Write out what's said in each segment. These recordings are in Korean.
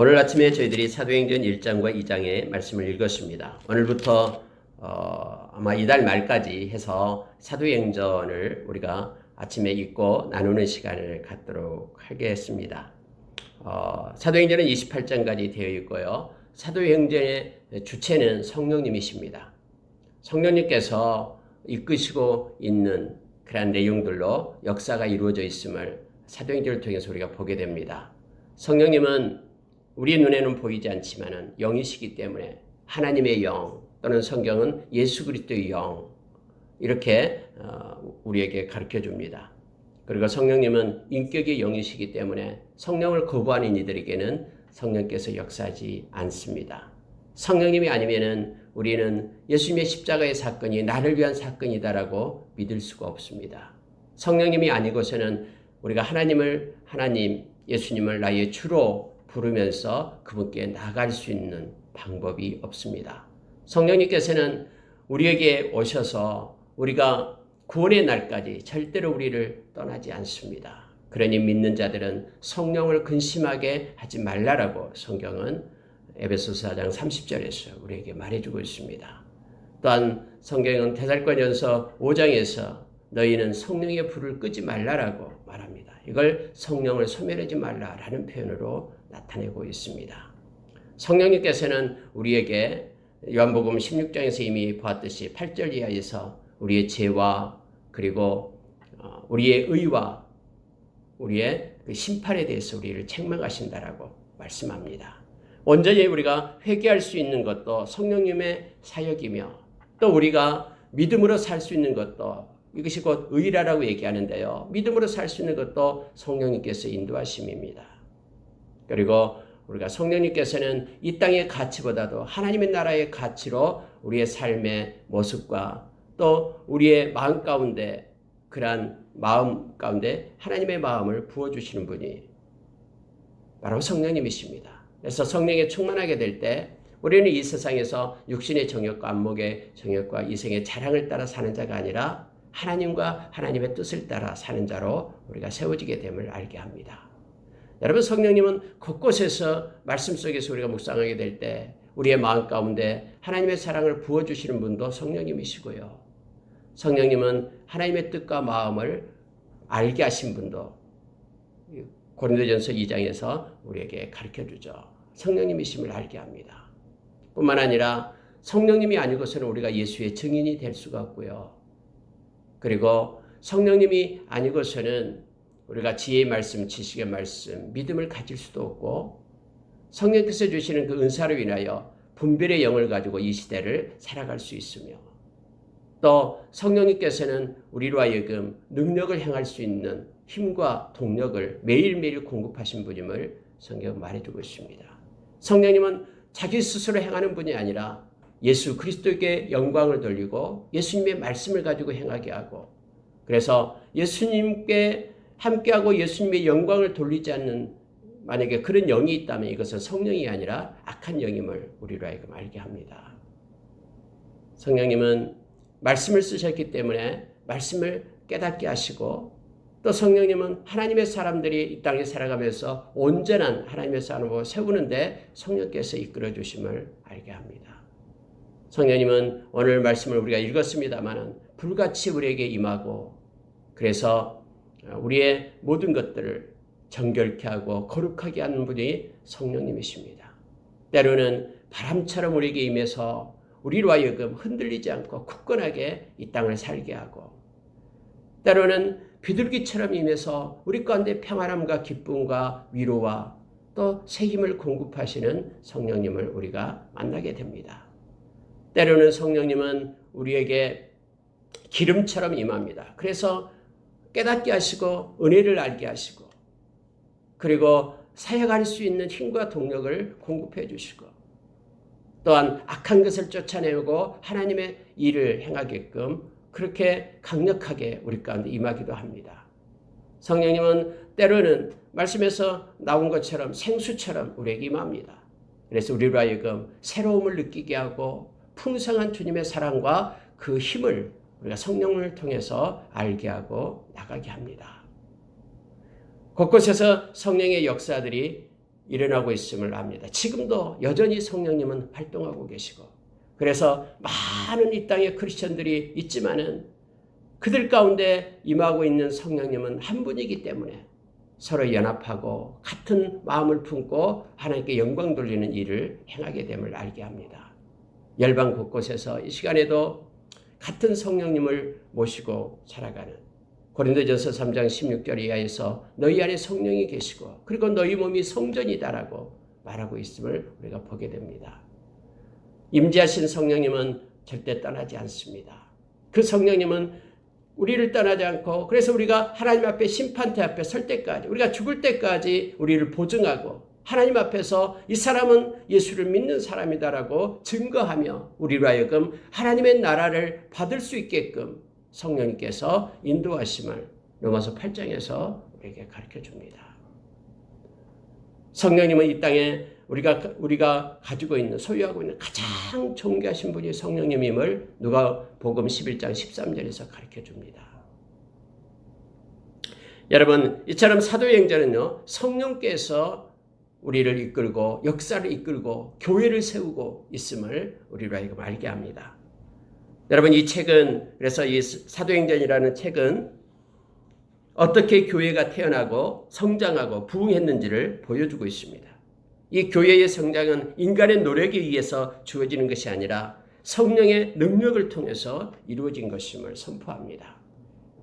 오늘 아침에 저희들이 사도행전 1장과 2장의 말씀을 읽었습니다. 오늘부터 아마 이달 말까지 해서 사도행전을 우리가 아침에 읽고 나누는 시간을 갖도록 하겠습니다. 사도행전은 28장까지 되어 있고요. 사도행전의 주체는 성령님이십니다. 성령님께서 이끄시고 있는 그러한 내용들로 역사가 이루어져 있음을 사도행전을 통해서 우리가 보게 됩니다. 성령님은 우리 눈에는 보이지 않지만 영이시기 때문에 하나님의 영 또는 성경은 예수 그리스도의 영 이렇게 우리에게 가르쳐 줍니다. 그리고 성령님은 인격의 영이시기 때문에 성령을 거부하는 이들에게는 성령께서 역사하지 않습니다. 성령님이 아니면은 우리는 예수님의 십자가의 사건이 나를 위한 사건이다라고 믿을 수가 없습니다. 성령님이 아니고서는 우리가 하나님, 예수님을 나의 주로 부르면서 그분께 나갈 수 있는 방법이 없습니다. 성령님께서는 우리에게 오셔서 우리가 구원의 날까지 절대로 우리를 떠나지 않습니다. 그러니 믿는 자들은 성령을 근심하게 하지 말라라고 성경은 에베소서 4장 30절에서 우리에게 말해주고 있습니다. 또한 성경은 데살로니가전서 5장에서 너희는 성령의 불을 끄지 말라라고 말합니다. 이걸 성령을 소멸하지 말라라는 표현으로 나타내고 있습니다. 성령님께서는 우리에게 요한복음 16장에서 이미 보았듯이 8절 이하에서 우리의 죄와 그리고 우리의 의와 우리의 그 심판에 대해서 우리를 책망하신다라고 말씀합니다. 온전히 우리가 회개할 수 있는 것도 성령님의 사역이며 또 우리가 믿음으로 살 수 있는 것도 이것이 곧 의라라고 얘기하는데요. 믿음으로 살 수 있는 것도 성령님께서 인도하심입니다. 그리고 우리가 성령님께서는 이 땅의 가치보다도 하나님의 나라의 가치로 우리의 삶의 모습과 또 우리의 마음 가운데 그러한 마음 가운데 하나님의 마음을 부어주시는 분이 바로 성령님이십니다. 그래서 성령에 충만하게 될 때 우리는 이 세상에서 육신의 정욕과 안목의 정욕과 이생의 자랑을 따라 사는 자가 아니라 하나님과 하나님의 뜻을 따라 사는 자로 우리가 세워지게 됨을 알게 합니다. 여러분, 성령님은 곳곳에서 말씀 속에서 우리가 묵상하게 될 때 우리의 마음 가운데 하나님의 사랑을 부어주시는 분도 성령님이시고요. 성령님은 하나님의 뜻과 마음을 알게 하신 분도 고린도전서 2장에서 우리에게 가르쳐주죠. 성령님이심을 알게 합니다. 뿐만 아니라 성령님이 아니고서는 우리가 예수의 증인이 될 수가 없고요. 그리고 성령님이 아니고서는 우리가 지혜의 말씀, 지식의 말씀, 믿음을 가질 수도 없고 성령께서 주시는 그 은사로 인하여 분별의 영을 가지고 이 시대를 살아갈 수 있으며 또 성령님께서는 우리로 하여금 능력을 행할 수 있는 힘과 동력을 매일매일 공급하신 분임을 성경은 말해주고 있습니다. 성령님은 자기 스스로 행하는 분이 아니라 예수 그리스도에게 영광을 돌리고 예수님의 말씀을 가지고 행하게 하고 그래서 예수님께 함께하고 예수님의 영광을 돌리지 않는 만약에 그런 영이 있다면 이것은 성령이 아니라 악한 영임을 우리로 하여금 알게 합니다. 성령님은 말씀을 쓰셨기 때문에 말씀을 깨닫게 하시고 또 성령님은 하나님의 사람들이 이 땅에 살아가면서 온전한 하나님의 사람으로 세우는데 성령께서 이끌어 주심을 알게 합니다. 성령님은 오늘 말씀을 우리가 읽었습니다만 불같이 우리에게 임하고 그래서 우리의 모든 것들을 정결케 하고 거룩하게 하는 분이 성령님이십니다. 때로는 바람처럼 우리에게 임해서 우리로 하여금 흔들리지 않고 굳건하게 이 땅을 살게 하고 때로는 비둘기처럼 임해서 우리 가운데 평안함과 기쁨과 위로와 또 새 힘을 공급하시는 성령님을 우리가 만나게 됩니다. 때로는 성령님은 우리에게 기름처럼 임합니다. 그래서 깨닫게 하시고 은혜를 알게 하시고 그리고 사역할 수 있는 힘과 동력을 공급해 주시고 또한 악한 것을 쫓아내고 하나님의 일을 행하게끔 그렇게 강력하게 우리 가운데 임하기도 합니다. 성령님은 때로는 말씀에서 나온 것처럼 생수처럼 우리에게 임합니다. 그래서 우리로 하여금 새로움을 느끼게 하고 풍성한 주님의 사랑과 그 힘을 우리가 성령을 통해서 알게 하고 나가게 합니다. 곳곳에서 성령의 역사들이 일어나고 있음을 압니다. 지금도 여전히 성령님은 활동하고 계시고, 그래서 많은 이 땅에 크리스천들이 있지만은 그들 가운데 임하고 있는 성령님은 한 분이기 때문에 서로 연합하고 같은 마음을 품고 하나님께 영광 돌리는 일을 행하게 됨을 알게 합니다. 열방 곳곳에서 이 시간에도 같은 성령님을 모시고 살아가는, 고린도전서 3장 16절 이하에서 너희 안에 성령이 계시고 그리고 너희 몸이 성전이다라고 말하고 있음을 우리가 보게 됩니다. 임재하신 성령님은 절대 떠나지 않습니다. 그 성령님은 우리를 떠나지 않고, 그래서 우리가 하나님 앞에 심판대 앞에 설 때까지, 우리가 죽을 때까지 우리를 보증하고 하나님 앞에서 이 사람은 예수를 믿는 사람이다라고 증거하며 우리로 하여금 하나님의 나라를 받을 수 있게끔 성령님께서 인도하심을 로마서 8장에서 우리에게 가르쳐 줍니다. 성령님은 이 땅에 우리가 가지고 있는, 소유하고 있는 가장 존귀하신 분이 성령님임을 누가복음 11장 13절에서 가르쳐 줍니다. 여러분, 이처럼 사도행전은요, 성령께서 우리를 이끌고 역사를 이끌고 교회를 세우고 있음을 우리로 하여금 알게 합니다. 여러분, 이 책은, 그래서 이 사도행전이라는 책은 어떻게 교회가 태어나고 성장하고 부흥했는지를 보여주고 있습니다. 이 교회의 성장은 인간의 노력에 의해서 주어지는 것이 아니라 성령의 능력을 통해서 이루어진 것임을 선포합니다.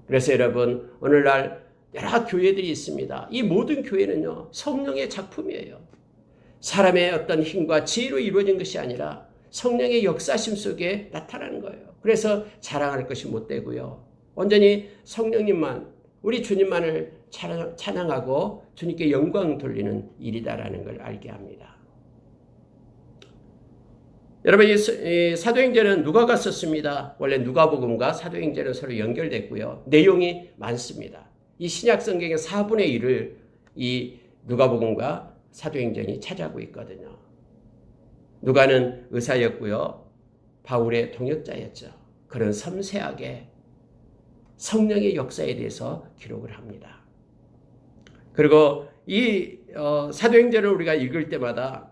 그래서 여러분, 오늘날 여러 교회들이 있습니다. 이 모든 교회는요, 성령의 작품이에요. 사람의 어떤 힘과 지혜로 이루어진 것이 아니라 성령의 역사심 속에 나타나는 거예요. 그래서 자랑할 것이 못 되고요. 온전히 성령님만, 우리 주님만을 찬양하고 주님께 영광 돌리는 일이다라는 걸 알게 합니다. 여러분, 이 사도행전은 누가가 썼습니다. 원래 누가복음과 사도행전은 서로 연결됐고요. 내용이 많습니다. 이 신약 성경의 4분의 1을 이 누가복음과 사도행전이 차지하고 있거든요. 누가는 의사였고요. 바울의 동역자였죠. 그런 섬세하게 성령의 역사에 대해서 기록을 합니다. 그리고 이 사도행전을 우리가 읽을 때마다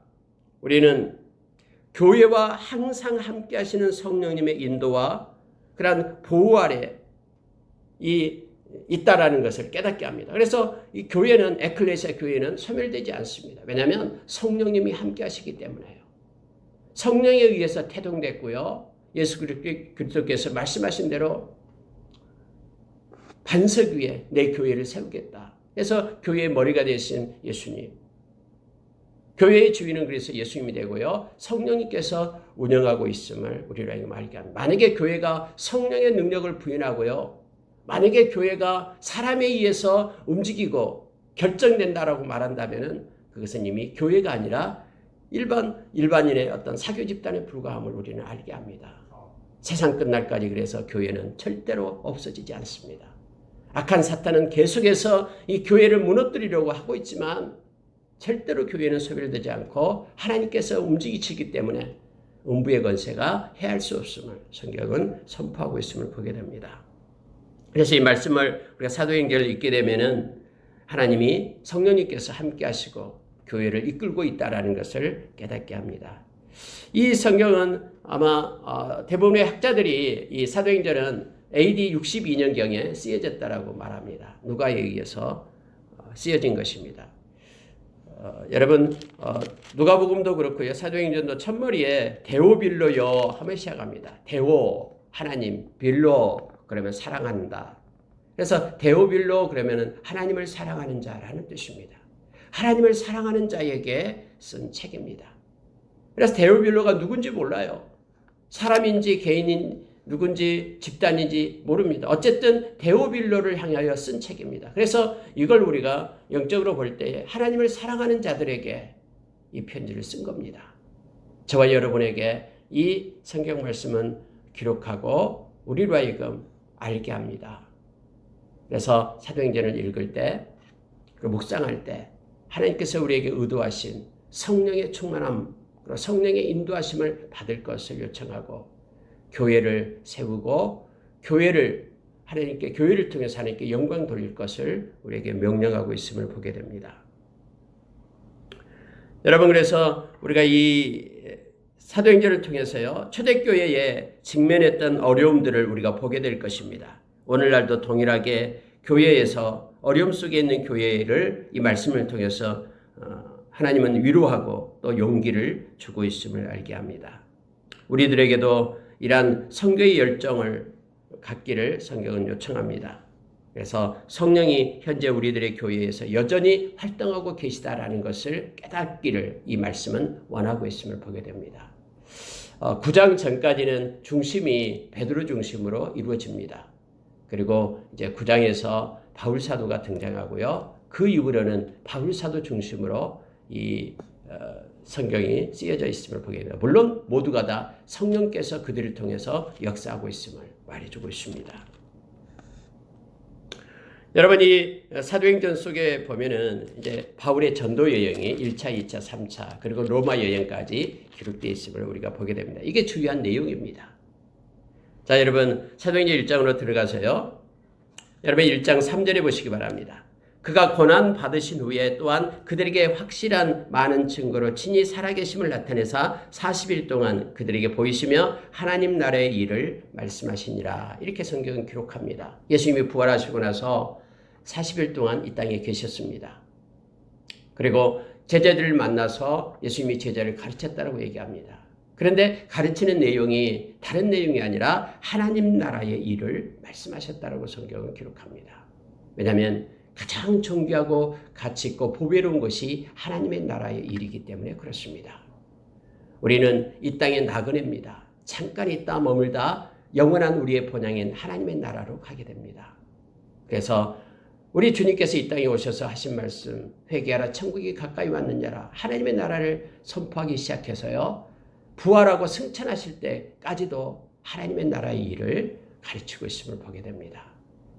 우리는 교회와 항상 함께 하시는 성령님의 인도와 그러한 보호 아래 있다라는 것을 깨닫게 합니다. 그래서 이 교회는, 에클레시아 교회는 소멸되지 않습니다. 왜냐하면 성령님이 함께 하시기 때문에요. 성령에 의해서 태동됐고요. 예수 그리스도께서 말씀하신 대로 반석 위에 내 교회를 세우겠다. 그래서 교회의 머리가 되신 예수님, 교회의 주인은 그래서 예수님이 되고요. 성령님께서 운영하고 있음을 우리로 하여금 알게 합니다. 만약에 교회가 성령의 능력을 부인하고요, 만약에 교회가 사람에 의해서 움직이고 결정된다라고 말한다면은 그것은 이미 교회가 아니라 일반인의 어떤 사교 집단에 불과함을 우리는 알게 합니다. 세상 끝날까지 그래서 교회는 절대로 없어지지 않습니다. 악한 사탄은 계속해서 이 교회를 무너뜨리려고 하고 있지만 절대로 교회는 소멸되지 않고 하나님께서 움직이시기 때문에 음부의 권세가 해할 수 없음을 성경은 선포하고 있음을 보게 됩니다. 그래서 이 말씀을 우리가 사도행전을 읽게 되면은 하나님이 성령님께서 함께 하시고 교회를 이끌고 있다라는 것을 깨닫게 합니다. 이 성경은 아마 대부분의 학자들이 이 사도행전은 AD 62년경에 쓰여졌다라고 말합니다. 누가에 의해서 쓰여진 것입니다. 여러분, 누가복음도 그렇고요. 사도행전도 첫머리에 데오빌로요 하며 시작합니다. 데오, 하나님, 빌로, 그러면 사랑한다. 그래서 데오빌로 그러면 하나님을 사랑하는 자라는 뜻입니다. 하나님을 사랑하는 자에게 쓴 책입니다. 그래서 데오빌로가 누군지 몰라요. 사람인지 개인인 누군지 집단인지 모릅니다. 어쨌든 데오빌로를 향하여 쓴 책입니다. 그래서 이걸 우리가 영적으로 볼 때 하나님을 사랑하는 자들에게 이 편지를 쓴 겁니다. 저와 여러분에게 이 성경 말씀은 기록하고 우리로 하여금 알게 합니다. 그래서 사도행전을 읽을 때, 묵상할 때 하나님께서 우리에게 의도하신 성령의 충만함, 그리고 성령의 인도하심을 받을 것을 요청하고 교회를 세우고 교회를 통해서 하나님께 영광 돌릴 것을 우리에게 명령하고 있음을 보게 됩니다. 여러분, 그래서 우리가 이 사도행전을 통해서요, 초대교회에 직면했던 어려움들을 우리가 보게 될 것입니다. 오늘날도 동일하게 교회에서 어려움 속에 있는 교회를 이 말씀을 통해서 하나님은 위로하고 또 용기를 주고 있음을 알게 합니다. 우리들에게도 이러한 선교의 열정을 갖기를 성경은 요청합니다. 그래서 성령이 현재 우리들의 교회에서 여전히 활동하고 계시다라는 것을 깨닫기를 이 말씀은 원하고 있음을 보게 됩니다. 9장 전까지는 중심이 베드로 중심으로 이루어집니다. 그리고 이제 9장에서 바울 사도가 등장하고요. 그 이후로는 바울 사도 중심으로 이 성경이 쓰여져 있음을 보게 됩니다. 물론 모두가 다 성령께서 그들을 통해서 역사하고 있음을 말해주고 있습니다. 여러분, 이 사도행전 속에 보면은 이제 바울의 전도 여행이 1차, 2차, 3차 그리고 로마 여행까지 기록되어 있음을 우리가 보게 됩니다. 이게 중요한 내용입니다. 자, 여러분, 사도행전 1장으로 들어가서요. 여러분 1장 3절에 보시기 바랍니다. 그가 고난 받으신 후에 또한 그들에게 확실한 많은 증거로 친히 살아계심을 나타내사 40일 동안 그들에게 보이시며 하나님 나라의 일을 말씀하시니라. 이렇게 성경은 기록합니다. 예수님이 부활하시고 나서 40일 동안 이 땅에 계셨습니다. 그리고 제자들을 만나서 예수님이 제자를 가르쳤다고 얘기합니다. 그런데 가르치는 내용이 다른 내용이 아니라 하나님 나라의 일을 말씀하셨다고 성경은 기록합니다. 왜냐하면 가장 존귀하고 가치 있고 보배로운 것이 하나님의 나라의 일이기 때문에 그렇습니다. 우리는 이 땅의 나그네입니다. 잠깐 있다 머물다 영원한 우리의 본향인 하나님의 나라로 가게 됩니다. 그래서 우리 주님께서 이 땅에 오셔서 하신 말씀, 회개하라 천국이 가까이 왔느냐라, 하나님의 나라를 선포하기 시작해서요, 부활하고 승천하실 때까지도 하나님의 나라의 일을 가르치고 있음을 보게 됩니다.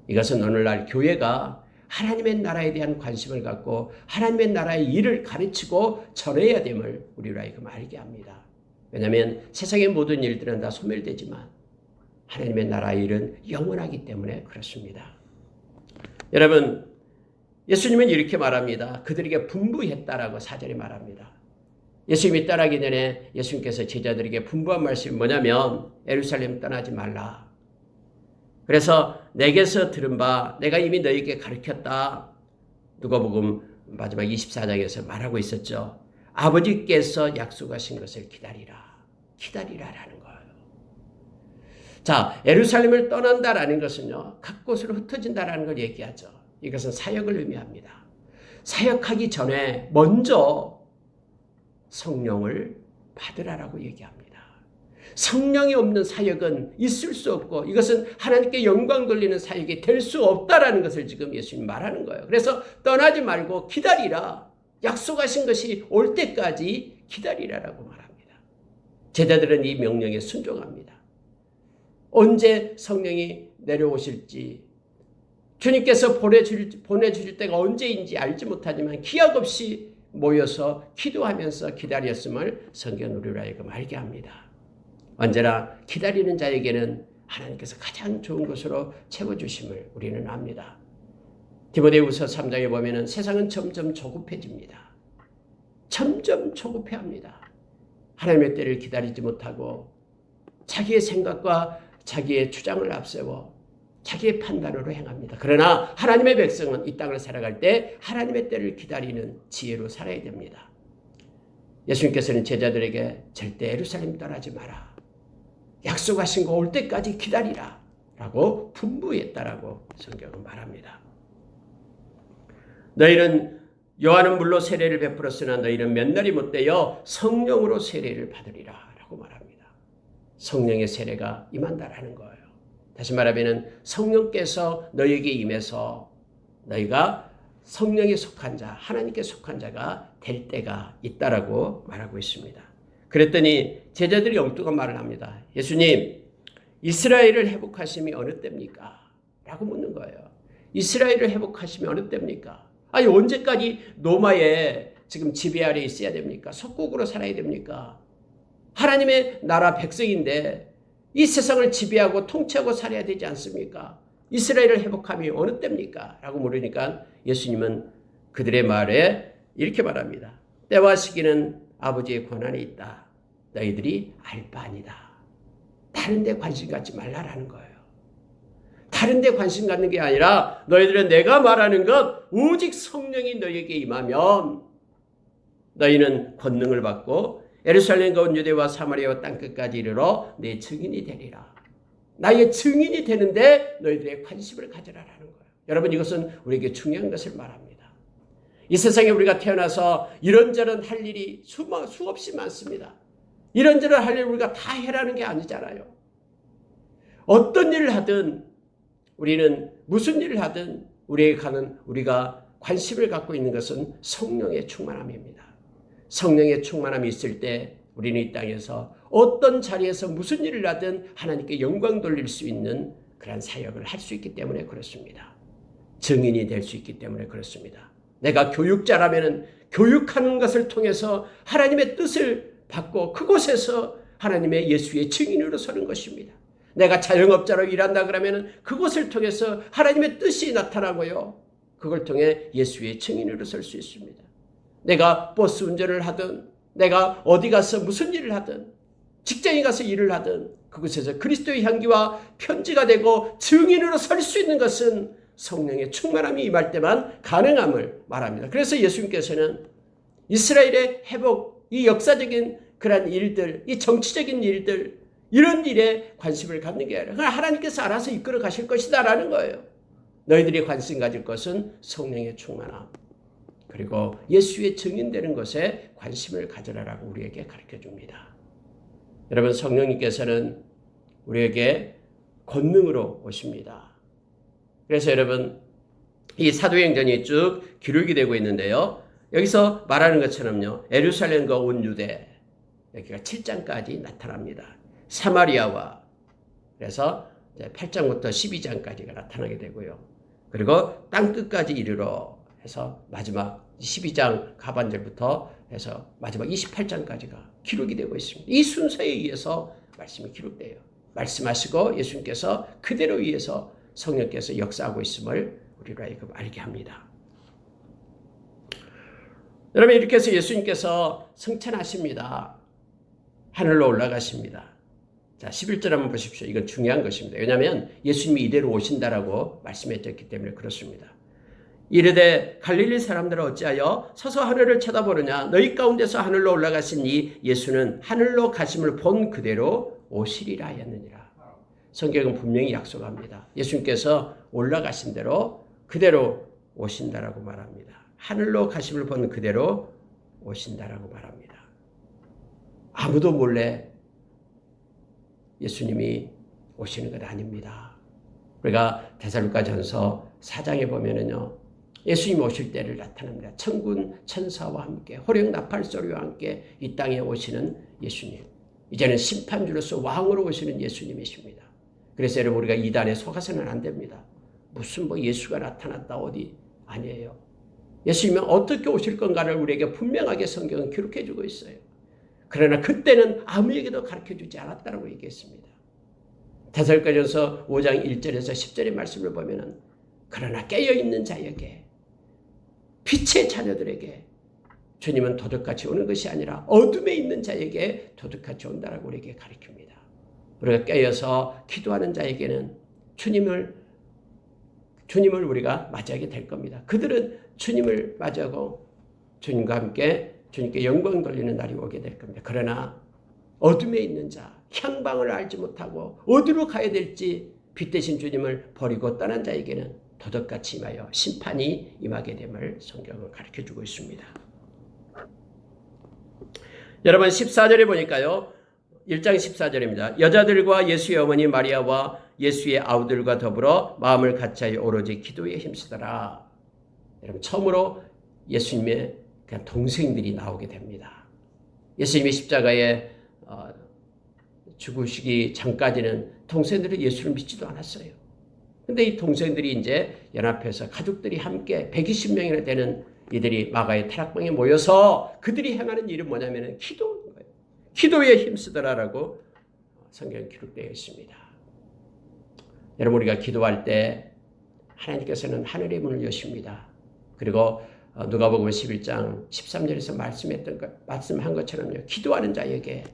이것은 오늘날 교회가 하나님의 나라에 대한 관심을 갖고 하나님의 나라의 일을 가르치고 전해야 됨을 우리로 하여금 알게 합니다. 왜냐하면 세상의 모든 일들은 다 소멸되지만 하나님의 나라의 일은 영원하기 때문에 그렇습니다. 여러분, 예수님은 이렇게 말합니다. 그들에게 분부했다라고 4절에 말합니다. 예수님이 떠나기 전에 예수님께서 제자들에게 분부한 말씀이 뭐냐면 예루살렘 떠나지 말라. 그래서 내게서 들은 바 내가 이미 너희에게 가르쳤다. 누가복음 마지막 24장에서 말하고 있었죠. 아버지께서 약속하신 것을 기다리라. 기다리라라는 거예요. 자, 예루살렘을 떠난다라는 것은요, 각 곳으로 흩어진다라는 걸 얘기하죠. 이것은 사역을 의미합니다. 사역하기 전에 먼저 성령을 받으라라고 얘기합니다. 성령이 없는 사역은 있을 수 없고 이것은 하나님께 영광 돌리는 사역이 될 수 없다라는 것을 지금 예수님 말하는 거예요. 그래서 떠나지 말고 기다리라. 약속하신 것이 올 때까지 기다리라라고 말합니다. 제자들은 이 명령에 순종합니다. 언제 성령이 내려오실지, 주님께서 보내주실 때가 언제인지 알지 못하지만 기약 없이 모여서 기도하면서 기다렸음을 성경 우리로 하여금 알게 합니다. 언제나 기다리는 자에게는 하나님께서 가장 좋은 것으로 채워주심을 우리는 압니다. 디모데후서 3장에 보면은 세상은 점점 조급해집니다. 점점 조급해합니다. 하나님의 때를 기다리지 못하고 자기의 생각과 자기의 주장을 앞세워 자기의 판단으로 행합니다. 그러나 하나님의 백성은 이 땅을 살아갈 때 하나님의 때를 기다리는 지혜로 살아야 됩니다. 예수님께서는 제자들에게 절대 예루살렘 떠나지 마라. 약속하신 거 올 때까지 기다리라 라고 분부했다라고 성경은 말합니다. 너희는 요한은 물로 세례를 베풀었으나 너희는 몇 날이 못되어 성령으로 세례를 받으리라 라고 말합니다. 성령의 세례가 임한다라는 거예요. 다시 말하면 성령께서 너희에게 임해서 너희가 성령에 속한 자, 하나님께 속한 자가 될 때가 있다라고 말하고 있습니다. 그랬더니 제자들이 엉뚱한 말을 합니다. 예수님, 이스라엘을 회복하심이 어느 때입니까? 라고 묻는 거예요. 이스라엘을 회복하심이 어느 때입니까? 아니, 언제까지 로마의 지금 지배 아래 있어야 됩니까? 속국으로 살아야 됩니까? 하나님의 나라 백성인데 이 세상을 지배하고 통치하고 살아야 되지 않습니까? 이스라엘을 회복함이 어느 때입니까? 라고 물으니까 예수님은 그들의 말에 이렇게 말합니다. 때와 시기는 아버지의 권한에 있다. 너희들이 알 바 아니다. 다른 데 관심 갖지 말라라는 거예요. 다른 데 관심 갖는 게 아니라 너희들은 내가 말하는 것 오직 성령이 너희에게 임하면 너희는 권능을 받고 예루살렘과 온 유대와 사마리아와 땅끝까지 이르러 내 증인이 되리라. 나의 증인이 되는데 너희들의 관심을 가져라라는 거예요. 여러분, 이것은 우리에게 중요한 것을 말합니다. 이 세상에 우리가 태어나서 이런저런 할 일이 수없이 많습니다. 이런저런 할 일을 우리가 다 해라는 게 아니잖아요. 어떤 일을 하든 우리는 무슨 일을 하든 우리가 관심을 갖고 있는 것은 성령의 충만함입니다. 성령의 충만함이 있을 때 우리는 이 땅에서 어떤 자리에서 무슨 일을 하든 하나님께 영광 돌릴 수 있는 그런 사역을 할 수 있기 때문에 그렇습니다. 증인이 될 수 있기 때문에 그렇습니다. 내가 교육자라면 교육하는 것을 통해서 하나님의 뜻을 받고 그곳에서 하나님의 예수의 증인으로 서는 것입니다. 내가 자영업자로 일한다 그러면 그것을 통해서 하나님의 뜻이 나타나고요. 그걸 통해 예수의 증인으로 설 수 있습니다. 내가 버스 운전을 하든 내가 어디 가서 무슨 일을 하든 직장에 가서 일을 하든 그곳에서 그리스도의 향기와 편지가 되고 증인으로 설 수 있는 것은 성령의 충만함이 임할 때만 가능함을 말합니다. 그래서 예수님께서는 이스라엘의 회복, 이 역사적인 그런 일들, 이 정치적인 일들, 이런 일에 관심을 갖는 게 아니라 하나님께서 알아서 이끌어 가실 것이다 라는 거예요. 너희들이 관심 가질 것은 성령의 충만함, 그리고 예수의 증인되는 것에 관심을 가져라라고 우리에게 가르쳐 줍니다. 여러분, 성령님께서는 우리에게 권능으로 오십니다. 그래서 여러분, 이 사도행전이 쭉 기록이 되고 있는데요. 여기서 말하는 것처럼요, 예루살렘과 온 유대, 여기가 7장까지 나타납니다. 사마리아와, 그래서 8장부터 12장까지가 나타나게 되고요. 그리고 땅끝까지 이르러 해서 마지막 12장 하반절부터 해서 마지막 28장까지가 기록이 되고 있습니다. 이 순서에 의해서 말씀이 기록돼요. 말씀하시고 예수님께서 그대로 의해서 성령께서 역사하고 있음을 우리로 하여금 알게 합니다. 여러분, 이렇게 해서 예수님께서 승천하십니다. 하늘로 올라가십니다. 자, 11절 한번 보십시오. 이건 중요한 것입니다. 왜냐하면 예수님이 이대로 오신다라고 말씀했기 때문에 그렇습니다. 이르되 갈릴리 사람들은 어찌하여 서서 하늘을 쳐다보느냐? 너희 가운데서 하늘로 올라가신 이 예수는 하늘로 가심을 본 그대로 오시리라 하였느니라. 성경은 분명히 약속합니다. 예수님께서 올라가신 대로 그대로 오신다라고 말합니다. 하늘로 가심을 본 그대로 오신다라고 말합니다. 아무도 몰래 예수님이 오시는 것 아닙니다. 우리가 데살로니가전서 4장에 보면은요, 예수님 오실 때를 나타납니다. 천군 천사와 함께 호령 나팔 소리와 함께 이 땅에 오시는 예수님. 이제는 심판주로서 왕으로 오시는 예수님이십니다. 그래서 여러분, 우리가 이단에 속아서는 안 됩니다. 무슨 예수가 나타났다 어디 아니에요. 예수님은 어떻게 오실 건가를 우리에게 분명하게 성경은 기록해 주고 있어요. 그러나 그때는 아무에게도 가르쳐주지 않았다고 얘기했습니다. 데살로니가전서 5장 1절에서 10절의 말씀을 보면은 그러나 깨어있는 자에게, 빛의 자녀들에게 주님은 도둑같이 오는 것이 아니라 어둠에 있는 자에게 도둑같이 온다라고 우리에게 가르칩니다. 우리가 깨어서 기도하는 자에게는 주님을 우리가 맞이하게 될 겁니다. 그들은 주님을 맞이하고 주님과 함께 주님께 영광 돌리는 날이 오게 될 겁니다. 그러나 어둠에 있는 자, 향방을 알지 못하고 어디로 가야 될지 빛 대신 주님을 버리고 떠난 자에게는 도둑같이 임하여 심판이 임하게 됨을 성경은 가르쳐주고 있습니다. 여러분, 14절에 보니까요, 1장 14절입니다. 여자들과 예수의 어머니 마리아와 예수의 아우들과 더불어 마음을 같이하여 오로지 기도에 힘쓰더라. 여러분, 처음으로 예수님의 그냥 동생들이 나오게 됩니다. 예수님이 십자가에 죽으시기 전까지는 동생들은 예수를 믿지도 않았어요. 근데 이 동생들이 이제 연합해서 가족들이 함께 120명이나 되는 이들이 마가의 타락방에 모여서 그들이 행하는 일은 뭐냐면은 기도인 거예요. 기도에 힘쓰더라라고 성경에 기록되어 있습니다. 여러분, 우리가 기도할 때 하나님께서는 하늘의 문을 여십니다. 그리고 누가복음 11장 13절에서 말씀한 것처럼요. 기도하는 자에게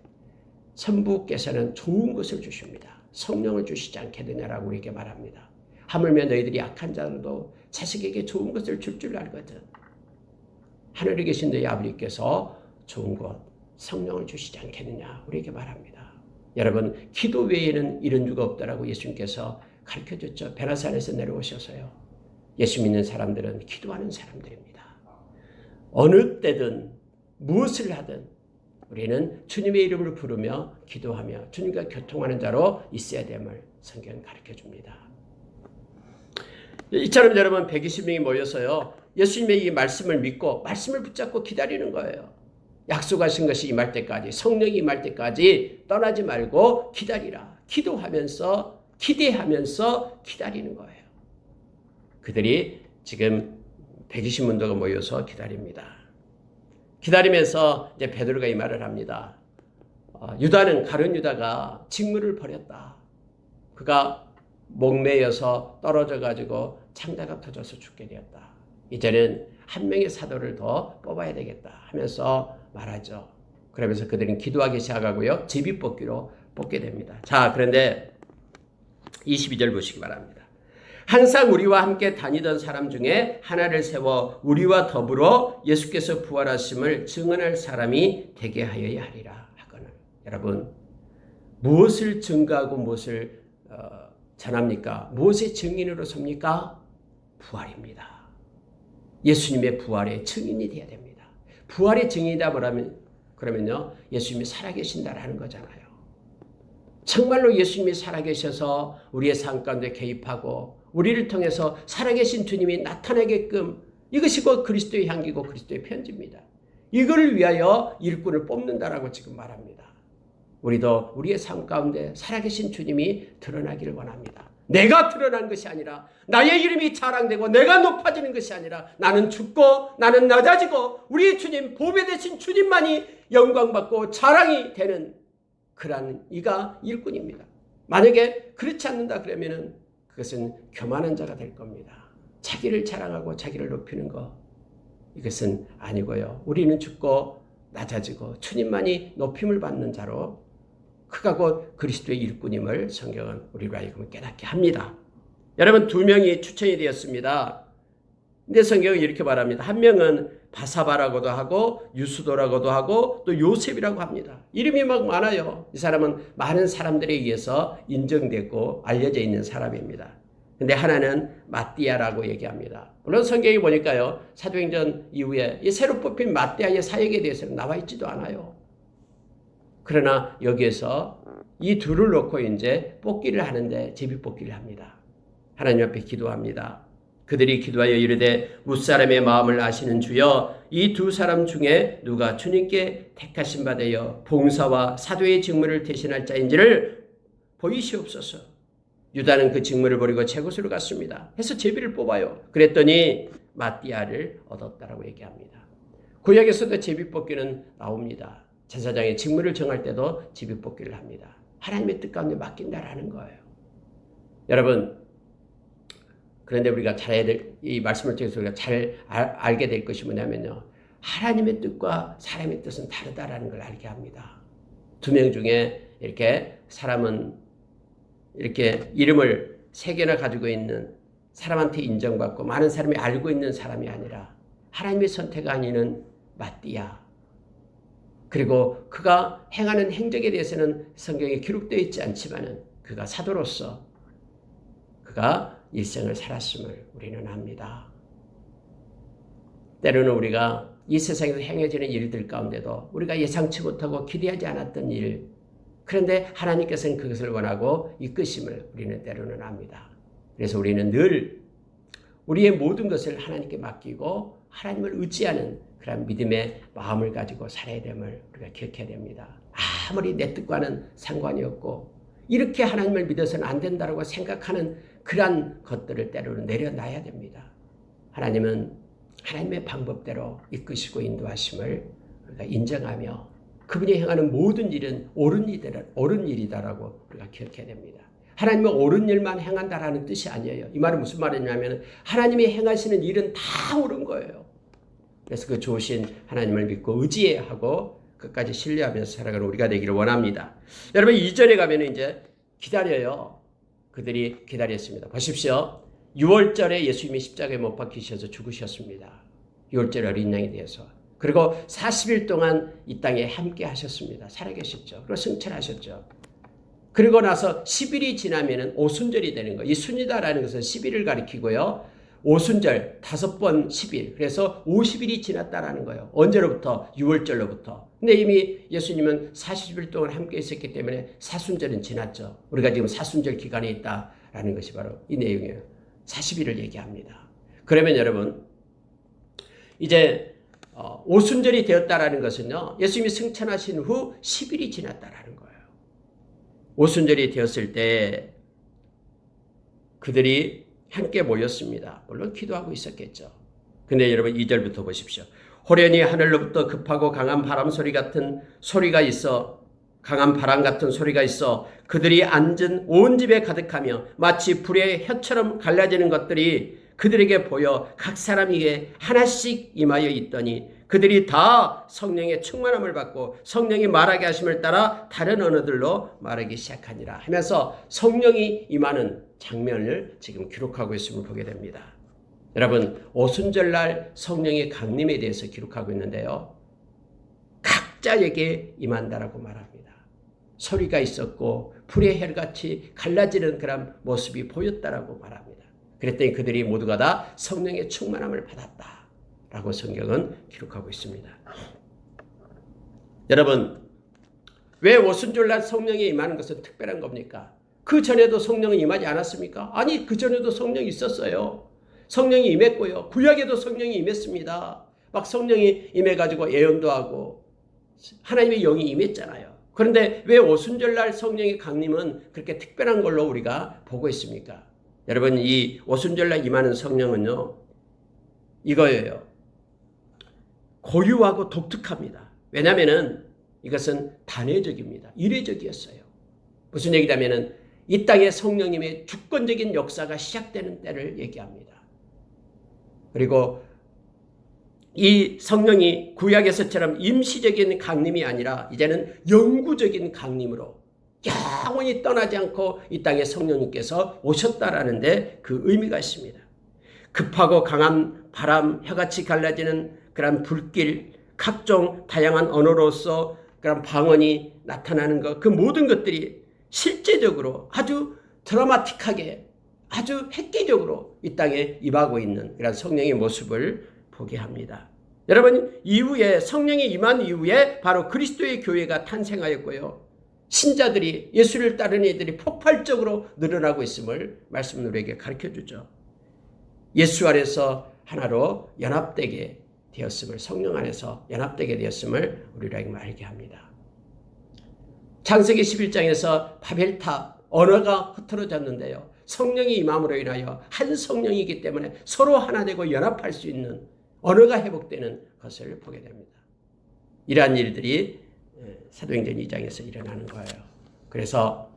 성부께서는 좋은 것을 주십니다. 성령을 주시지 않겠느냐라고 우리에게 말합니다. 하물며 너희들이 약한 자들도 자식에게 좋은 것을 줄 줄 알거든. 하늘에 계신 너희 아버지께서 좋은 것, 성령을 주시지 않겠느냐 우리에게 말합니다. 여러분, 기도 외에는 이런 주가 없다라고 예수님께서 가르쳐줬죠. 베나산에서 내려오셔서요. 예수 믿는 사람들은 기도하는 사람들입니다. 어느 때든 무엇을 하든 우리는 주님의 이름을 부르며 기도하며 주님과 교통하는 자로 있어야 됨을 성경은 가르쳐줍니다. 이처럼 여러분 120명이 모여서요. 예수님의 이 말씀을 믿고 말씀을 붙잡고 기다리는 거예요. 약속하신 것이 임할 때까지, 성령이 임할 때까지 떠나지 말고 기다리라. 기도하면서 기대하면서 기다리는 거예요. 그들이 지금 120문도가 모여서 기다립니다. 기다리면서 이제 베드로가 이 말을 합니다. 유다는 가룟 유다가 직무를 버렸다. 그가 목매여서 떨어져 가지고 창자가 터져서 죽게 되었다. 이제는 한 명의 사도를 더 뽑아야 되겠다 하면서 말하죠. 그러면서 그들은 기도하기 시작하고요. 제비뽑기로 뽑게 됩니다. 자, 그런데 22절 보시기 바랍니다. 항상 우리와 함께 다니던 사람 중에 하나를 세워 우리와 더불어 예수께서 부활하심을 증언할 사람이 되게 하여야 하리라 하거늘. 여러분, 무엇을 증거하고 무엇을 전합니까? 무엇의 증인으로 섭니까? 부활입니다. 예수님의 부활의 증인이 되어야 됩니다. 부활의 증인이다 그러면요, 예수님이 살아계신다라는 거잖아요. 정말로 예수님이 살아계셔서 우리의 삶 가운데 개입하고 우리를 통해서 살아계신 주님이 나타나게끔, 이것이 곧 그리스도의 향기고 그리스도의 편지입니다. 이걸 위하여 일꾼을 뽑는다라고 지금 말합니다. 우리도 우리의 삶 가운데 살아계신 주님이 드러나기를 원합니다. 내가 드러난 것이 아니라, 나의 이름이 자랑되고 내가 높아지는 것이 아니라, 나는 죽고 나는 낮아지고 우리 주님, 보배 되신 주님만이 영광받고 자랑이 되는 그러한 이가 일꾼입니다. 만약에 그렇지 않는다 그러면은 그것은 교만한 자가 될 겁니다. 자기를 자랑하고 자기를 높이는 것, 이것은 아니고요. 우리는 죽고 낮아지고 주님만이 높임을 받는 자로, 그가 곧 그리스도의 일꾼임을 성경은 우리로 하여금 깨닫게 합니다. 여러분, 두 명이 추천이 되었습니다. 근데 성경은 이렇게 말합니다. 한 명은 바사바라고도 하고 유수도라고도 하고 또 요셉이라고 합니다. 이름이 막 많아요. 이 사람은 많은 사람들에 의해서 인정되고 알려져 있는 사람입니다. 근데 하나는 마띠아라고 얘기합니다. 물론 성경에 보니까요, 사도행전 이후에 이 새로 뽑힌 마띠아의 사역에 대해서는 나와 있지도 않아요. 그러나 여기에서 이 둘을 놓고 이제 뽑기를 하는데, 제비뽑기를 합니다. 하나님 앞에 기도합니다. 그들이 기도하여 이르되, 무사람의 마음을 아시는 주여, 이 두 사람 중에 누가 주님께 택하신 바 되어 봉사와 사도의 직무를 대신할 자인지를 보이시옵소서. 유다는 그 직무를 버리고 제 곳으로 갔습니다. 해서 제비를 뽑아요. 그랬더니 마띠아를 얻었다라고 얘기합니다. 구약에서도 제비뽑기는 나옵니다. 제사장의 직무를 정할 때도 제비뽑기를 합니다. 하나님의 뜻 가운데 맡긴다라는 거예요. 여러분, 그런데 우리가 잘해야 될, 이 말씀을 통해서 우리가 잘 알게 될 것이 뭐냐면요, 하나님의 뜻과 사람의 뜻은 다르다라는 걸 알게 합니다. 두 명 중에 이렇게 사람은 이렇게 이름을 3개나 가지고 있는, 사람한테 인정받고 많은 사람이 알고 있는 사람이 아니라 하나님의 선택 아니는 마띠아, 그리고 그가 행하는 행적에 대해서는 성경에 기록되어 있지 않지만은 그가 사도로서 그가 일생을 살았음을 우리는 압니다. 때로는 우리가 이 세상에서 행해지는 일들 가운데도 우리가 예상치 못하고 기대하지 않았던 일, 그런데 하나님께서는 그것을 원하고 이끄심을 우리는 때로는 압니다. 그래서 우리는 늘 우리의 모든 것을 하나님께 맡기고 하나님을 의지하는 그런 믿음의 마음을 가지고 살아야 됨을 우리가 기억해야 됩니다. 아무리 내 뜻과는 상관이 없고 이렇게 하나님을 믿어서는 안 된다고 생각하는 그러한 것들을 때로는 내려놔야 됩니다. 하나님은 하나님의 방법대로 이끄시고 인도하심을 우리가 인정하며 그분이 행하는 모든 일은 옳은 일이다라고 우리가 기억해야 됩니다. 하나님은 옳은 일만 행한다라는 뜻이 아니에요. 이 말은 무슨 말이냐면 하나님이 행하시는 일은 다 옳은 거예요. 그래서 그 좋으신 하나님을 믿고 의지하고 끝까지 신뢰하면서 살아가는 우리가 되기를 원합니다. 여러분 2절에 가면 이제 기다려요. 그들이 기다렸습니다. 보십시오. 6월절에 예수님이 십자가에 못 박히셔서 죽으셨습니다. 6월절 어린 양이 되어서. 그리고 40일 동안 이 땅에 함께 하셨습니다. 살아계셨죠. 그리고 승천하셨죠. 그리고 나서 10일이 지나면은 오순절이 되는 거예요. 이 순이다라는 것은 10일을 가리키고요. 오순절 5번 10일. 그래서 50일이 지났다라는 거예요. 언제로부터? 6월절로부터. 근데 이미 예수님은 40일 동안 함께 있었기 때문에 사순절은 지났죠. 우리가 지금 사순절 기간에 있다라는 것이 바로 이 내용이에요. 40일을 얘기합니다. 그러면 여러분 이제 오순절이 되었다라는 것은요. 예수님이 승천하신 후 10일이 지났다라는 거예요. 오순절이 되었을 때 그들이 함께 모였습니다. 물론 기도하고 있었겠죠. 근데 여러분 2절부터 보십시오. 호련히 하늘로부터 급하고 강한 바람 소리 같은 소리가 있어 강한 바람 같은 소리가 있어 그들이 앉은 온 집에 가득하며 마치 불의 혀처럼 갈라지는 것들이 그들에게 보여 각 사람에게 하나씩 임하여 있더니 그들이 다 성령의 충만함을 받고 성령이 말하게 하심을 따라 다른 언어들로 말하기 시작하니라 하면서 성령이 임하는 장면을 지금 기록하고 있음을 보게 됩니다. 여러분 오순절날 성령의 강림에 대해서 기록하고 있는데요. 각자에게 임한다라고 말합니다. 소리가 있었고 불의 혈같이 갈라지는 그런 모습이 보였다라고 말합니다. 그랬더니 그들이 모두가 다 성령의 충만함을 받았다라고 성경은 기록하고 있습니다. 여러분 왜 오순절날 성령이 임하는 것은 특별한 겁니까? 그 전에도 성령이 임하지 않았습니까? 아니 그 전에도 성령이 있었어요. 성령이 임했고요. 구약에도 성령이 임했습니다. 막 성령이 임해가지고 예언도 하고 하나님의 영이 임했잖아요. 그런데 왜 오순절날 성령의 강림은 그렇게 특별한 걸로 우리가 보고 있습니까? 여러분 이 오순절날 임하는 성령은요. 이거예요. 고유하고 독특합니다. 왜냐하면 이것은 단회적입니다. 이례적이었어요. 무슨 얘기냐면 이 땅에 성령님의 주권적인 역사가 시작되는 때를 얘기합니다. 그리고 이 성령이 구약에서처럼 임시적인 강림이 아니라 이제는 영구적인 강림으로 영원히 떠나지 않고 이 땅에 성령님께서 오셨다라는 데 그 의미가 있습니다. 급하고 강한 바람, 혀같이 갈라지는 그런 불길, 각종 다양한 언어로서 그런 방언이 나타나는 것, 그 모든 것들이 실제적으로 아주 드라마틱하게 아주 획기적으로 이 땅에 임하고 있는 그런 성령의 모습을 보게 합니다. 여러분 이후에 성령이 임한 이후에 바로 그리스도의 교회가 탄생하였고요. 신자들이 예수를 따르는 이들이 폭발적으로 늘어나고 있음을 말씀은 우리에게 가르쳐주죠. 예수 안에서 하나로 연합되게 되었음을 성령 안에서 연합되게 되었음을 우리에게 알게 합니다. 창세기 11장에서 바벨탑 언어가 흩어졌는데요. 성령이 임함으로 인하여 한 성령이기 때문에 서로 하나 되고 연합할 수 있는 언어가 회복되는 것을 보게 됩니다. 이러한 일들이 사도행전 2장에서 일어나는 거예요. 그래서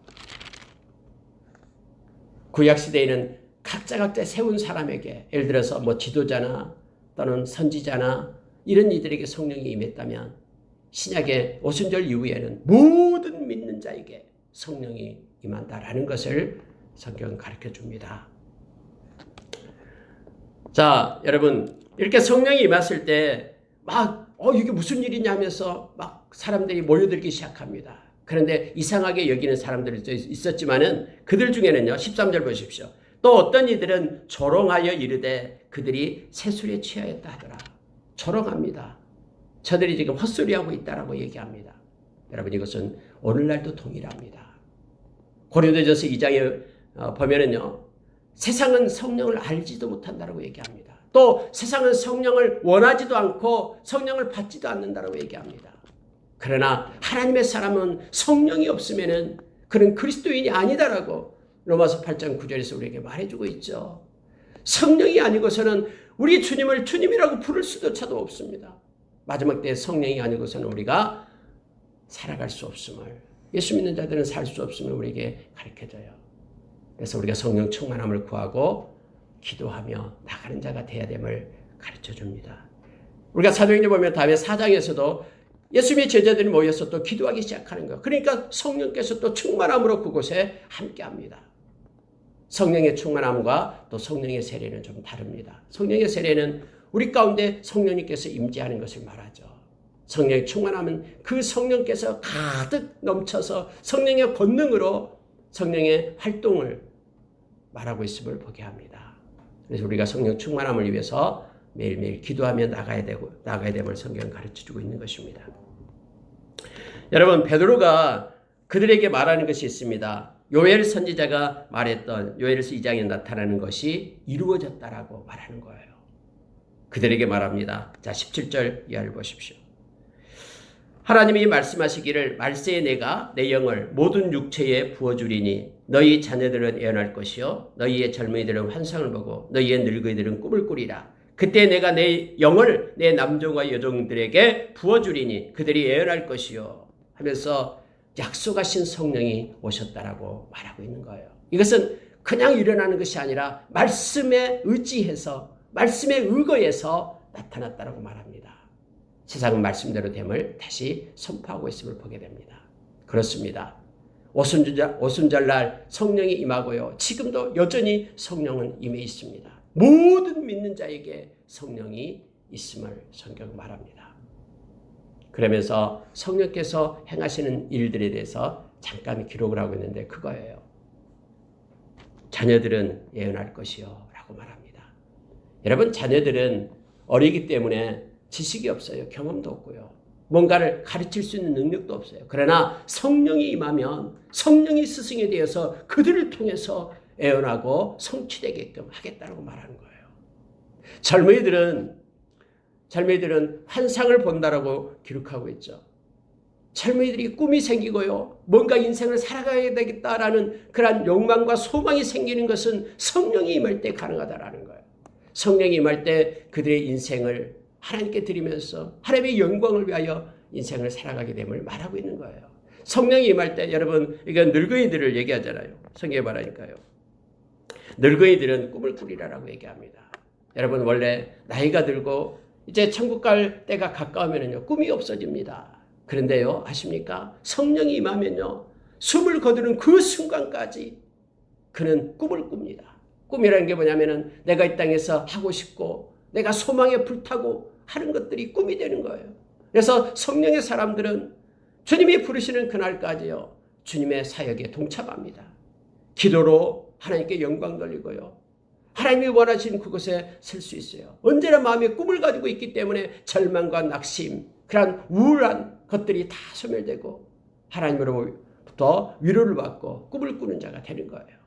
구약시대에는 각자 세운 사람에게 예를 들어서 뭐 지도자나 또는 선지자나 이런 이들에게 성령이 임했다면 신약의 오순절 이후에는 모든 믿는 자에게 성령이 임한다라는 것을 성경은 가르쳐 줍니다. 자, 여러분 이렇게 성령이 임했을 때 막 이게 무슨 일이냐 하면서 막 사람들이 모여들기 시작합니다. 그런데 이상하게 여기는 사람들이 있었지만은 그들 중에는요. 13절 보십시오. 또 어떤 이들은 조롱하여 이르되 그들이 새술에 취하였다 하더라. 조롱합니다. 저들이 지금 헛소리하고 있다라고 얘기합니다. 여러분 이것은 오늘날도 동일합니다. 고린도전서 2장에 보면은요. 세상은 성령을 알지도 못한다라고 얘기합니다. 또 세상은 성령을 원하지도 않고 성령을 받지도 않는다라고 얘기합니다. 그러나 하나님의 사람은 성령이 없으면은 그는 그리스도인이 아니다라고 로마서 8장 9절에서 우리에게 말해주고 있죠. 성령이 아니고서는 우리 주님을 주님이라고 부를 수조차도 없습니다. 마지막 때 성령이 아니고서는 우리가 살아갈 수 없음을 예수 믿는 자들은 살 수 없음을 우리에게 가르쳐줘요. 그래서 우리가 성령 충만함을 구하고 기도하며 나가는 자가 되어야 됨을 가르쳐줍니다. 우리가 사도행전 보면 다음에 4장에서도 예수님의 제자들이 모여서 또 기도하기 시작하는 거예요. 그러니까 성령께서 또 충만함으로 그곳에 함께합니다. 성령의 충만함과 또 성령의 세례는 좀 다릅니다. 성령의 세례는 우리 가운데 성령님께서 임재하는 것을 말하죠. 성령의 충만함은 그 성령께서 가득 넘쳐서 성령의 권능으로 성령의 활동을 말하고 있음을 보게 합니다. 그래서 우리가 성령 충만함을 위해서 매일매일 기도하며 나가야 됨을 성경은 가르쳐주고 있는 것입니다. 여러분, 베드로가 그들에게 말하는 것이 있습니다. 요엘 선지자가 말했던 요엘서 2장에 나타나는 것이 이루어졌다라고 말하는 거예요. 그들에게 말합니다. 자, 17절 이하를 보십시오. 하나님이 말씀하시기를 말세에 내가 내 영을 모든 육체에 부어주리니 너희 자녀들은 예언할 것이요 너희의 젊은이들은 환상을 보고 너희의 늙은이들은 꿈을 꾸리라. 그때 내가 내 영을 내 남종과 여종들에게 부어주리니 그들이 예언할 것이요 하면서 약속하신 성령이 오셨다라고 말하고 있는 거예요. 이것은 그냥 일어나는 것이 아니라 말씀에 의지해서 말씀에 의거해서 나타났다라고 말합니다. 세상은 말씀대로 됨을 다시 선포하고 있음을 보게 됩니다. 그렇습니다. 오순절날 성령이 임하고요. 지금도 여전히 성령은 임해 있습니다. 모든 믿는 자에게 성령이 있음을 성경은 말합니다. 그러면서 성령께서 행하시는 일들에 대해서 잠깐 기록을 하고 있는데 그거예요. 자녀들은 예언할 것이요 라고 말합니다. 여러분, 자녀들은 어리기 때문에 지식이 없어요. 경험도 없고요. 뭔가를 가르칠 수 있는 능력도 없어요. 그러나 성령이 임하면 성령이 스승이 되어서 그들을 통해서 예언하고 성취되게끔 하겠다고 말하는 거예요. 젊은이들은 환상을 본다라고 기록하고 있죠. 젊은이들이 꿈이 생기고요. 뭔가 인생을 살아가야 되겠다라는 그런 욕망과 소망이 생기는 것은 성령이 임할 때 가능하다라는 거예요. 성령이 임할 때 그들의 인생을 하나님께 드리면서 하나님의 영광을 위하여 인생을 살아가게 됨을 말하고 있는 거예요. 성령이 임할 때 여러분, 이건 늙은이들을 얘기하잖아요. 성경에 말하니까요. 늙은이들은 꿈을 꾸리라라고 얘기합니다. 여러분, 원래 나이가 들고 이제 천국 갈 때가 가까우면요 꿈이 없어집니다. 그런데요, 아십니까? 성령이 임하면요 숨을 거두는 그 순간까지 그는 꿈을 꿉니다. 꿈이라는 게 뭐냐면은 내가 이 땅에서 하고 싶고 내가 소망에 불타고 하는 것들이 꿈이 되는 거예요. 그래서 성령의 사람들은 주님이 부르시는 그날까지요 주님의 사역에 동참합니다. 기도로 하나님께 영광 돌리고요. 하나님이 원하시는 그곳에 설 수 있어요. 언제나 마음에 꿈을 가지고 있기 때문에 절망과 낙심, 그런 우울한 것들이 다 소멸되고 하나님으로부터 위로를 받고 꿈을 꾸는 자가 되는 거예요.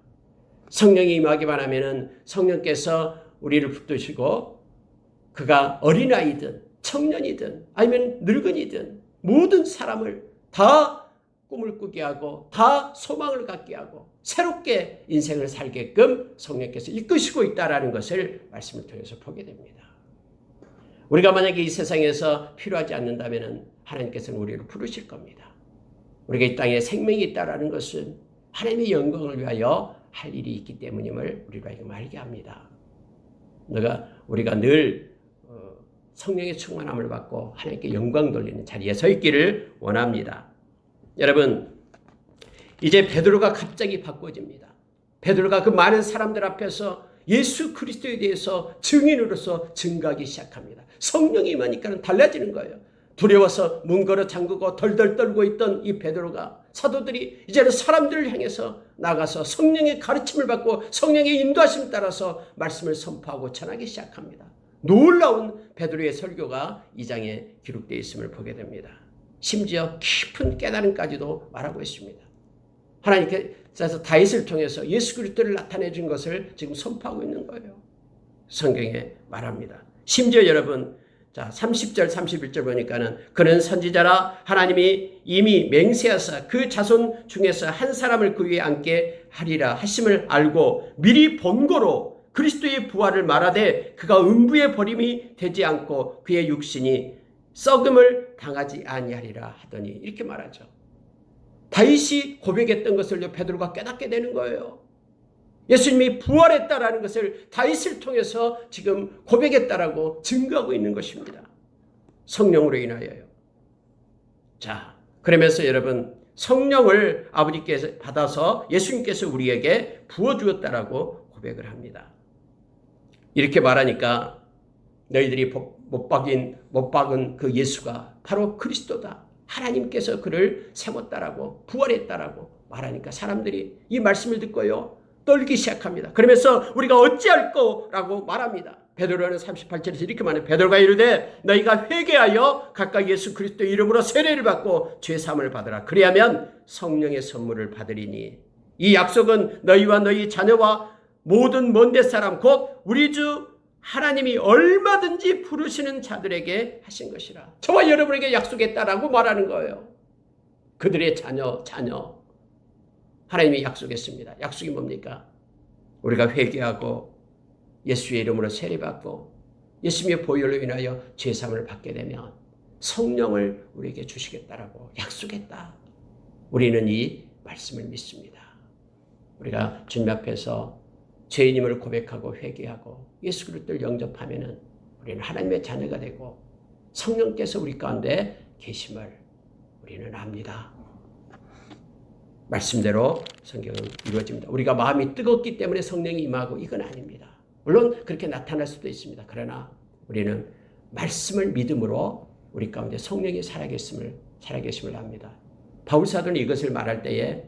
성령이 임하기만 하면은 성령께서 우리를 붙드시고 그가 어린아이든 청년이든 아니면 늙은이든 모든 사람을 다 꿈을 꾸게 하고 다 소망을 갖게 하고 새롭게 인생을 살게끔 성령께서 이끄시고 있다라는 것을 말씀을 통해서 보게 됩니다. 우리가 만약에 이 세상에서 필요하지 않는다면 하나님께서는 우리를 부르실 겁니다. 우리가 이 땅에 생명이 있다라는 것은 하나님의 영광을 위하여 할 일이 있기 때문임을 우리가 알게 합니다. 우리가 늘 성령의 충만함을 받고 하나님께 영광 돌리는 자리에 서 있기를 원합니다. 여러분, 이제 베드로가 갑자기 바꿔집니다. 베드로가 그 많은 사람들 앞에서 예수 그리스도에 대해서 증인으로서 증거하기 시작합니다. 성령이 임하니까 달라지는 거예요. 두려워서 문 걸어 잠그고 덜덜 떨고 있던 이 베드로가 사도들이 이제는 사람들을 향해서 나가서 성령의 가르침을 받고 성령의 인도하심을 따라서 말씀을 선포하고 전하기 시작합니다. 놀라운 베드로의 설교가 2장에 기록되어 있음을 보게 됩니다. 심지어 깊은 깨달음까지도 말하고 있습니다. 하나님께서 다윗을 통해서 예수 그리스도를 나타내 준 것을 지금 선포하고 있는 거예요. 성경에 말합니다. 심지어 여러분, 자 30절 31절 보니까는 그는 선지자라 하나님이 이미 맹세하사 그 자손 중에서 한 사람을 그 위에 앉게 하리라 하심을 알고 미리 본고로 그리스도의 부활을 말하되 그가 음부의 버림이 되지 않고 그의 육신이 썩음을 당하지 아니하리라 하더니 이렇게 말하죠. 다윗이 고백했던 것을 베드로가 깨닫게 되는 거예요. 예수님이 부활했다라는 것을 다윗을 통해서 지금 고백했다라고 증거하고 있는 것입니다. 성령으로 인하여요. 자, 그러면서 여러분 성령을 아버지께서 받아서 예수님께서 우리에게 부어주었다라고 고백을 합니다. 이렇게 말하니까 너희들이 못 박은 그 예수가 바로 그리스도다. 하나님께서 그를 세웠다라고 부활했다라고 말하니까 사람들이 이 말씀을 듣고요 떨기 시작합니다. 그러면서 우리가 어찌할 거라고 말합니다. 베드로는 38절에서 이렇게 말해요. 베드로가 이르되 너희가 회개하여 각각 예수 그리스도의 이름으로 세례를 받고 죄사함을 받으라. 그리하면 성령의 선물을 받으리니 이 약속은 너희와 너희 자녀와 모든 먼 데 사람 곧 우리 주 하나님이 얼마든지 부르시는 자들에게 하신 것이라. 저와 여러분에게 약속했다라고 말하는 거예요. 그들의 자녀 하나님이 약속했습니다. 약속이 뭡니까? 우리가 회개하고 예수의 이름으로 세례받고 예수님의 보혈로 인하여 죄사함을 받게 되면 성령을 우리에게 주시겠다라고 약속했다. 우리는 이 말씀을 믿습니다. 우리가 주님 앞에서 죄인임을 고백하고 회개하고 예수 그리스도를 영접하면은 우리는 하나님의 자녀가 되고 성령께서 우리 가운데 계심을 우리는 압니다. 말씀대로 성경은 이루어집니다. 우리가 마음이 뜨겁기 때문에 성령이 임하고 이건 아닙니다. 물론 그렇게 나타날 수도 있습니다. 그러나 우리는 말씀을 믿음으로 우리 가운데 성령이 살아계심을 압니다. 바울 사도는 이것을 말할 때에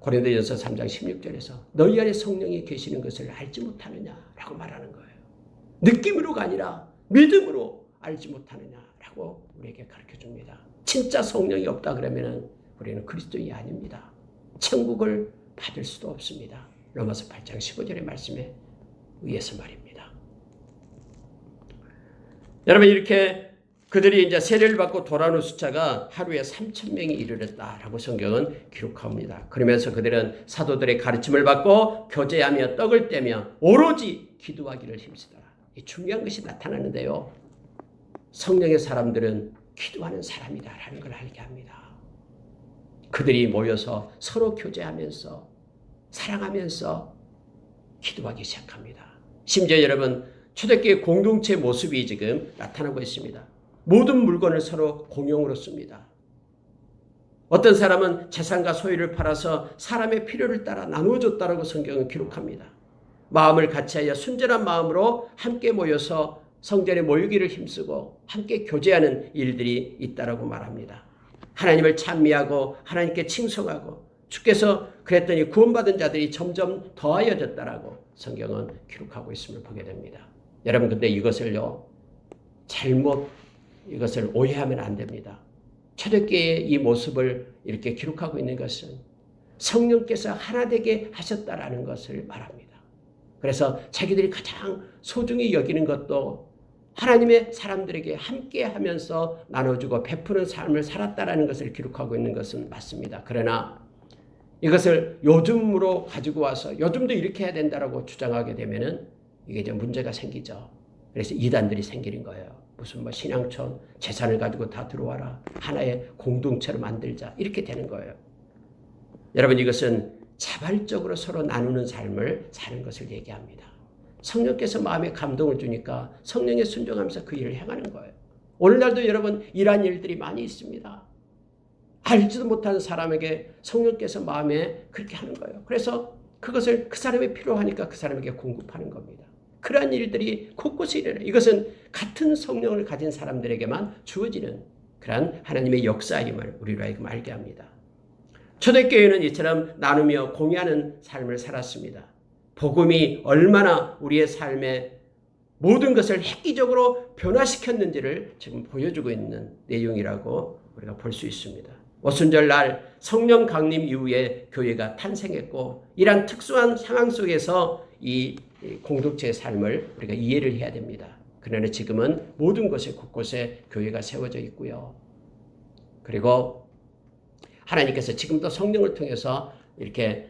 고린도전서 3장 16절에서 너희 안에 성령이 계시는 것을 알지 못하느냐라고 말하는 거예요. 느낌으로가 아니라 믿음으로 알지 못하느냐라고 우리에게 가르쳐줍니다. 진짜 성령이 없다 그러면 우리는 그리스도인이 아닙니다. 천국을 받을 수도 없습니다. 로마서 8장 15절의 말씀에 의해서 말입니다. 여러분 이렇게 그들이 이제 세례를 받고 돌아오는 숫자가 하루에 3,000명이 이르렀다라고 성경은 기록합니다. 그러면서 그들은 사도들의 가르침을 받고 교제하며 떡을 떼며 오로지 기도하기를 힘쓰더라. 이 중요한 것이 나타나는데요. 성령의 사람들은 기도하는 사람이다라는 걸 알게 합니다. 그들이 모여서 서로 교제하면서 사랑하면서 기도하기 시작합니다. 심지어 여러분 초대교회 공동체 모습이 지금 나타나고 있습니다. 모든 물건을 서로 공용으로 씁니다. 어떤 사람은 재산과 소유를 팔아서 사람의 필요를 따라 나누어줬다라고 성경은 기록합니다. 마음을 같이하여 순전한 마음으로 함께 모여서 성전에 모이기를 힘쓰고 함께 교제하는 일들이 있다라고 말합니다. 하나님을 찬미하고 하나님께 칭송하고 주께서 그랬더니 구원받은 자들이 점점 더하여졌다라고 성경은 기록하고 있음을 보게 됩니다. 여러분 근데 이것을요 이것을 오해하면 안 됩니다. 초대교회의 이 모습을 이렇게 기록하고 있는 것은 성령께서 하나 되게 하셨다라는 것을 말합니다. 그래서 자기들이 가장 소중히 여기는 것도 하나님의 사람들에게 함께 하면서 나눠주고 베푸는 삶을 살았다라는 것을 기록하고 있는 것은 맞습니다. 그러나 이것을 요즘으로 가지고 와서 요즘도 이렇게 해야 된다라고 주장하게 되면은 이게 이제 문제가 생기죠. 그래서 이단들이 생기는 거예요. 무슨 신앙촌 재산을 가지고 다 들어와라. 하나의 공동체로 만들자. 이렇게 되는 거예요. 여러분 이것은 자발적으로 서로 나누는 삶을 사는 것을 얘기합니다. 성령께서 마음에 감동을 주니까 성령에 순종하면서 그 일을 행하는 거예요. 오늘날도 여러분 이러한 일들이 많이 있습니다. 알지도 못하는 사람에게 성령께서 마음에 그렇게 하는 거예요. 그래서 그것을 그 사람이 필요하니까 그 사람에게 공급하는 겁니다. 그러한 일들이 곳곳에 일어나요. 이것은 같은 성령을 가진 사람들에게만 주어지는 그러한 하나님의 역사임을 우리로 하여금 알게 합니다. 초대교회는 이처럼 나누며 공유하는 삶을 살았습니다. 복음이 얼마나 우리의 삶에 모든 것을 획기적으로 변화시켰는지를 지금 보여주고 있는 내용이라고 우리가 볼 수 있습니다. 오순절날 성령 강림 이후에 교회가 탄생했고 이러한 특수한 상황 속에서 이 공동체의 삶을 우리가 이해를 해야 됩니다. 그러나 지금은 모든 곳에 곳곳에 교회가 세워져 있고요. 그리고 하나님께서 지금도 성령을 통해서 이렇게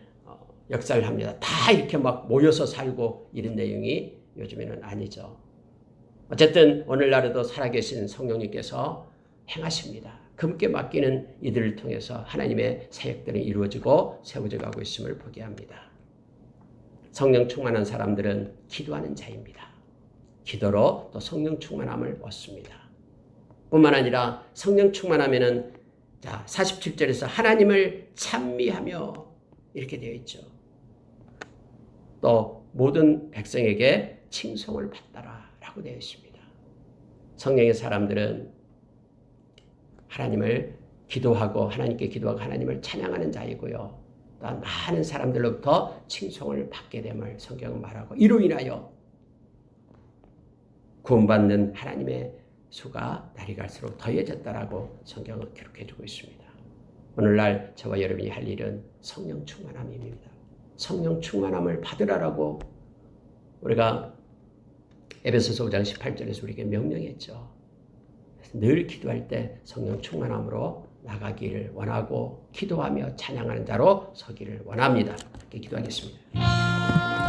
역사를 합니다. 다 이렇게 막 모여서 살고 이런 내용이 요즘에는 아니죠. 어쨌든 오늘날에도 살아계신 성령님께서 행하십니다. 금께 맡기는 이들을 통해서 하나님의 사역들이 이루어지고 세워져 가고 있음을 보게 합니다. 성령 충만한 사람들은 기도하는 자입니다. 기도로 또 성령 충만함을 얻습니다. 뿐만 아니라 성령 충만하면은 자, 47절에서 하나님을 찬미하며 이렇게 되어 있죠. 또 모든 백성에게 칭송을 받더라 라고 되어 있습니다. 성령의 사람들은 하나님을 기도하고 하나님께 기도하고 하나님을 찬양하는 자이고요. 또한 많은 사람들로부터 칭송을 받게 됨을 성경은 말하고 이로 인하여 구원받는 하나님의 수가 날이 갈수록 더해졌다라고 성경은 기록해주고 있습니다. 오늘날 저와 여러분이 할 일은 성령 충만함입니다. 성령 충만함을 받으라라고 우리가 에베소서 5장 18절에서 우리에게 명령했죠. 늘 기도할 때 성령 충만함으로 나가기를 원하고 기도하며 찬양하는 자로 서기를 원합니다. 이렇게 기도하겠습니다.